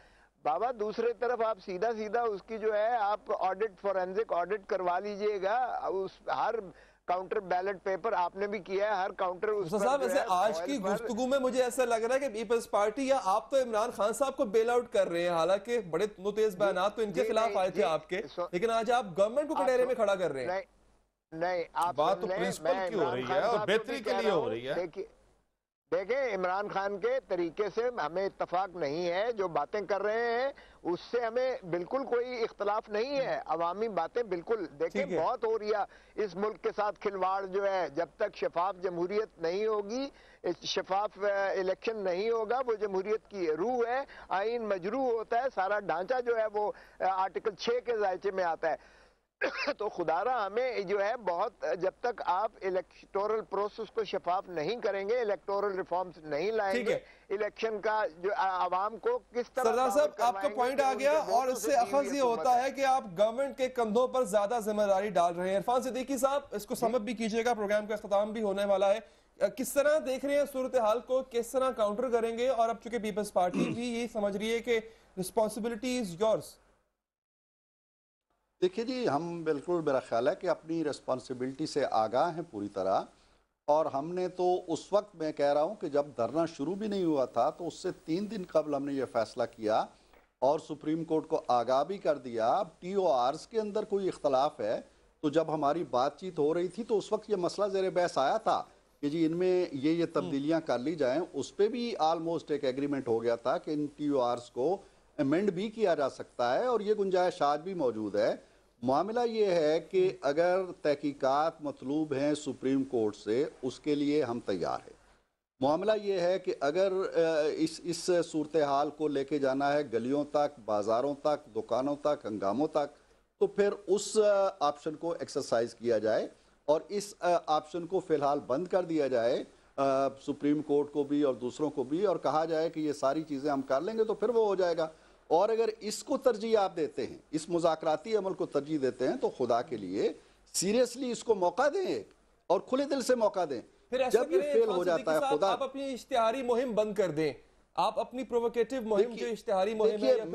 बाबा, दूसरी तरफ आप सीधा सीधा उसकी जो है आप ऑडिट, फोरेंसिक ऑडिट करवा लीजिएगा। उस हर काउंटर बैलेट पेपर आपने भी किया है, हर काउंटर उस पर साहब वैसे आज की गुफ्तगू में मुझे ऐसा लग रहा है कि पीपल्स पार्टी या आप तो इमरान खान साहब को बेल आउट कर रहे हैं, हालांकि बड़े तेज बयान तो इनके खिलाफ आए थे आपके, लेकिन आज आप गवर्नमेंट को कटहरे में खड़ा कर रहे हैं। नहीं, आप बात तो प्रिंसिपल की हो रही है और बेहतरी के लिए हो रही है। देखें, इमरान खान के तरीके से हमें इत्तफाक नहीं है, जो बातें कर रहे हैं उससे हमें बिल्कुल कोई इख्तलाफ नहीं है। अवामी बातें बिल्कुल देखें बहुत हो रही है इस मुल्क के साथ खिलवाड़ जो है। जब तक शफाफ जमहूरियत नहीं होगी, शफाफ इलेक्शन नहीं होगा, वो जमहूरियत की रूह है। आइन मजरूह होता है, सारा ढांचा जो है वो आर्टिकल 6 के जायचे में आता है। तो खुदारा हमें जो है बहुत, जब तक आप इलेक्टोरल प्रोसेस को शफाफ नहीं करेंगे, इलेक्टोरल रिफॉर्म्स नहीं लाएंगे, इलेक्शन का जो आवाम को किस तरह। सरदार साहब, आपका पॉइंट आ गया, और इससे अखज़ ये होता है कि आप गवर्नमेंट के कंधों पर ज्यादा जिम्मेदारी डाल रहे हैं। इरफान सिद्दीकी साहब, इसको समझ भी कीजिएगा, प्रोग्राम का इख्तिताम भी होने वाला है। किस तरह देख रहे हैं सूरत हाल को, किस तरह काउंटर करेंगे? और अब चूंकि पीपल्स पार्टी भी ये समझ रही है कि रिस्पॉन्सिबिलिटी इज योर्स। देखिए जी, हम बिल्कुल, मेरा ख्याल है कि अपनी रिस्पॉन्सिबिलिटी से आगाह हैं पूरी तरह। और हमने तो उस वक्त, मैं कह रहा हूँ कि जब धरना शुरू भी नहीं हुआ था, तो उससे 3 दिन कबल हमने ये फैसला किया और सुप्रीम कोर्ट को आगाह भी कर दिया। अब TORs के अंदर कोई इख्तलाफ है, तो जब हमारी बातचीत हो रही थी तो उस वक्त ये मसला ज़ेर बहस आया था कि जी इनमें ये तब्दीलियाँ कर ली जाएँ। उस पर भी आलमोस्ट एक एग्रीमेंट हो गया था कि इन TORs को अमेंड भी किया जा सकता है, और ये गुंजाइश आज भी मौजूद है। मामला ये है कि अगर तहकीकात मतलूब हैं सुप्रीम कोर्ट से, उसके लिए हम तैयार हैं। मामला ये है कि अगर इस सूरत हाल को लेके जाना है गलियों तक, बाज़ारों तक, दुकानों तक, हंगामों तक, तो फिर उस ऑप्शन को एक्सरसाइज किया जाए और इस ऑप्शन को फ़िलहाल बंद कर दिया जाए, सुप्रीम कोर्ट को भी और दूसरों को भी, और कहा जाए कि ये सारी चीज़ें हम कर लेंगे तो फिर वो हो जाएगा। और अगर इसको तरजीह आप देते हैं, इस मुज़ाकराती अमल को तरजीह देते हैं, तो खुदा के लिए सीरियसली इसको मौका दें और खुले दिल से मौका दें। जब ये फेल हो जाता है, खुदा, आप अपनी इश्तिहारी मुहिम बंद कर दें, आप अपनी प्रोवोकेटिव मुहिम जो इश्तिहारी मुहिम है,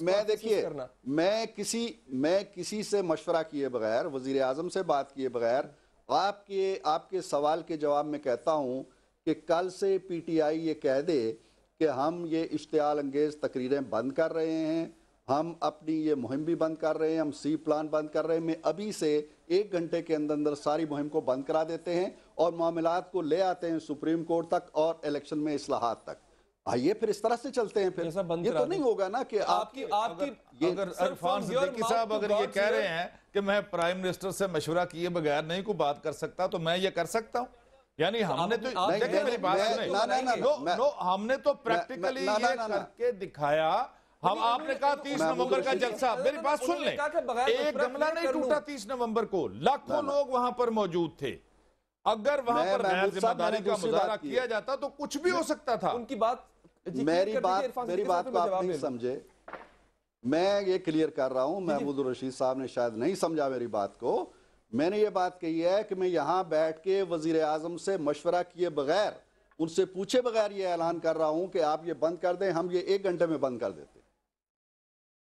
मैं देखिए, मैं किसी से मशवरा किए बगैर, वज़ीर आज़म से बात किए बगैर, आपके सवाल के जवाब में कहता हूँ कि कल से PTI ये कह दे कि हम ये इश्तियाल अंगेज़ तकरीरें बंद कर रहे हैं, हम अपनी ये मुहिम भी बंद कर रहे हैं, हम C प्लान बंद कर रहे हैं। मैं अभी से 1 घंटे के अंदर अंदर सारी मुहिम को बंद करा देते हैं और मामलात को ले आते हैं सुप्रीम कोर्ट तक और इलेक्शन में इस्लाहात तक। आइए फिर इस तरह से चलते हैं। फिर ये तो नहीं होगा ना कि आपकी अगर इरफान सिद्दीकी साहब अगर ये कह रहे हैं कि मैं प्राइम मिनिस्टर से मशवरा किए बगैर नहीं कोई बात कर सकता, तो मैं ये कर सकता हूँ। यानी हमने तो देखिए, मेरी बात सुनिए, हमने तो प्रैक्टिकली ये करके दिखाया। हम, आपने कहा 30 नवंबर का जलसा, मेरी बात सुन लें, एक गमला नहीं टूटा 30 नवंबर को, लाखों लोग वहां पर मौजूद थे। अगर वहां पर गैर जिम्मेदारी का मुजाहरा किया जाता तो कुछ भी हो सकता था। उनकी बात, मेरी बात को आप नहीं समझे, मैं ये क्लियर कर रहा हूं, महमूद रशीद साहब ने शायद नहीं समझा मेरी बात को। मैंने ये बात कही है कि मैं यहाँ बैठ के वजीर आजम से मशवरा किए बगैर, उनसे पूछे बगैर ये ऐलान कर रहा हूं कि आप ये बंद कर दें, हम ये 1 घंटे में बंद कर देते।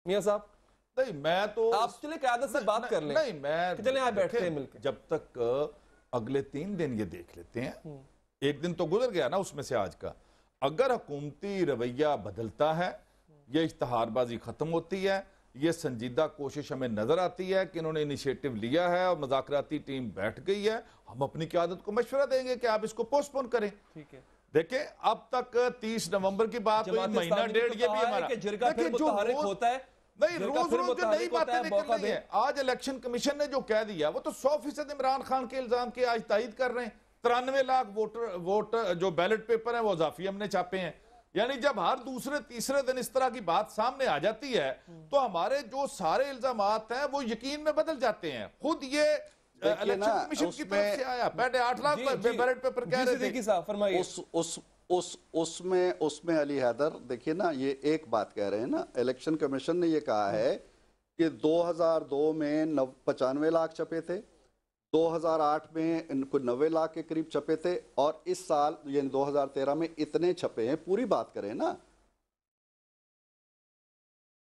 मियां साहब नहीं, मैं तो आप चले क़यादत से बात कर लें। नहीं, मैं चले आप बैठते हैं मिलकर। जब तक अगले 3 दिन ये देख लेते हैं, 1 दिन तो गुजर गया ना उसमें से आज का, अगर हुकूमती रवैया बदलता है, ये इश्तहारबाजी खत्म होती है, ये संजीदा कोशिश हमें नजर आती है कि इन्होंने इनिशिएटिव लिया है और मुज़ाकराती टीम बैठ गई है, हम अपनी क़यादत को मशवरा देंगे कि आप इसको पोस्टपोन करें। ठीक है, देखिए अब तक 30 नवंबर की बात हुई, महीना डेढ़ ये भी हमारा होता है। नहीं, रोज रोज जो नई बातें निकल रही है। आज इलेक्शन कमीशन ने जो कह दिया वो तो 100% इमरान खान के इल्जाम की आज तायद कर रहे हैं। 93 लाख वोट जो बैलेट पेपर है वो इजाफी हमने छापे हैं। यानी जब हर दूसरे तीसरे दिन इस तरह की बात सामने आ जाती है तो हमारे जो सारे इल्जामात हैं वो यकीन में बदल जाते हैं। खुद ये इलेक्शन कमीशन की तरफ से आया, पहले 8 लाख बैलेट पेपर कह रहे थे। उसमें अली हैदर देखिए ना, ये एक बात कह रहे हैं ना, इलेक्शन कमीशन ने ये कहा है कि 2002 में 95 लाख छपे थे, 2008 में इनको 90 लाख के करीब छपे थे, और इस साल यानी 2013 में इतने छपे हैं। पूरी बात करें ना,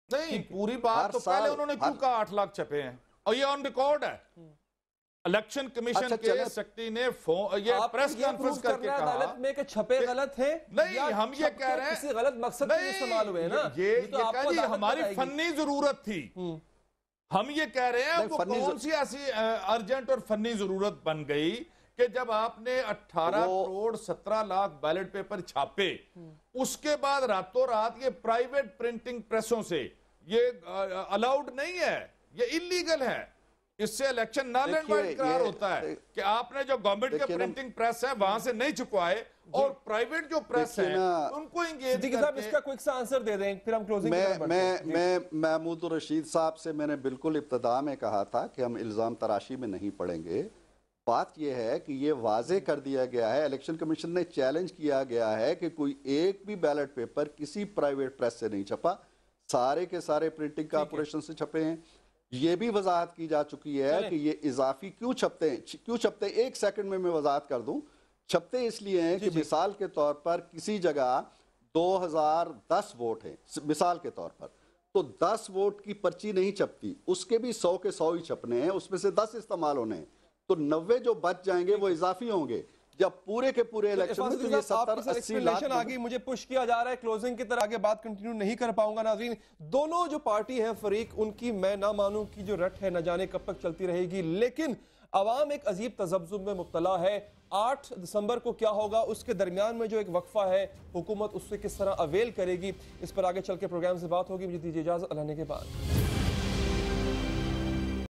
नहीं पूरी बात तो पहले उन्होंने क्यों कहा 8 लाख छपे हैं, और ये ऑन रिकॉर्ड है। इलेक्शन कमीशन के सेक्रेटरी ने ये प्रेस कॉन्फ्रेंस करके कहा अदालत में कि छपे गलत हैं। नहीं, हम ये कह रहे हैं किसी गलत मकसद के इस्तेमाल हुए ना, ये हमारी फन्नी जरूरत थी। हम ये कह रहे हैं वो कौन सी ऐसी अर्जेंट और फन्नी जरूरत बन गई कि जब आपने 18 करोड़ 17 लाख बैलेट पेपर छापे, उसके बाद रातों रात ये प्राइवेट प्रिंटिंग प्रेसों से ये अलाउड नहीं है, ये इलीगल है। इससे इलेक्शन नल एंड वाइड करार होता है कि आपने जो गवर्नमेंट के प्रिंटिंग प्रेस है वहां से नहीं छुपवाए, और प्राइवेट जो प्रेस है उनको एंगेज करके। इसका क्विक सा आंसर दे दें, फिर हम क्लोजिंग मैं महमूद रशीद साहब से मैंने बिल्कुल इब्तिदा में कहा था कि हम इल्जाम तराशी में नहीं पड़ेंगे। बात यह है कि ये वाजे कर दिया गया है, इलेक्शन कमीशन ने चैलेंज किया गया है कि कोई एक भी बैलेट पेपर किसी प्राइवेट प्रेस से नहीं छपा, सारे के सारे प्रिंटिंग कॉर्पोरेशन से छपे हैं। ये भी वजाहत की जा चुकी है कि ये इजाफी क्यों छपते हैं। 1 सेकंड में मैं वजाहत कर दूं। छपते इसलिए हैं कि मिसाल के तौर पर किसी जगह 2010 वोट हैं, मिसाल के तौर पर, तो 10 वोट की पर्ची नहीं छपती, उसके भी 100 के 100 ही छपने हैं, उसमें से 10 इस्तेमाल होने हैं, तो 90 जो बच जाएंगे वो इजाफी होंगे। जब पूरे के पूरे इलेक्शन में तो ये 70-80 लाख आगे मुझे पुश किया जा रहा है, क्लोजिंग की तरह आगे बात कंटिन्यू नहीं कर पाऊंगा। नाज़रीन, दोनों जो पार्टी है फरीक, उनकी मैं ना मानूं की जो रट है न जाने कब तक चलती रहेगी, लेकिन अवाम एक अजीब तज़ब्ज़ुब में मुब्तला है। 8 दिसंबर को क्या होगा, उसके दरमियान में जो एक वक्फा है, हुकूमत उससे किस तरह अवेल करेगी, इस पर आगे चल के प्रोग्राम से बात होगी। मुझे दीजिए इजाज़त, अल्लाह ने के बाद।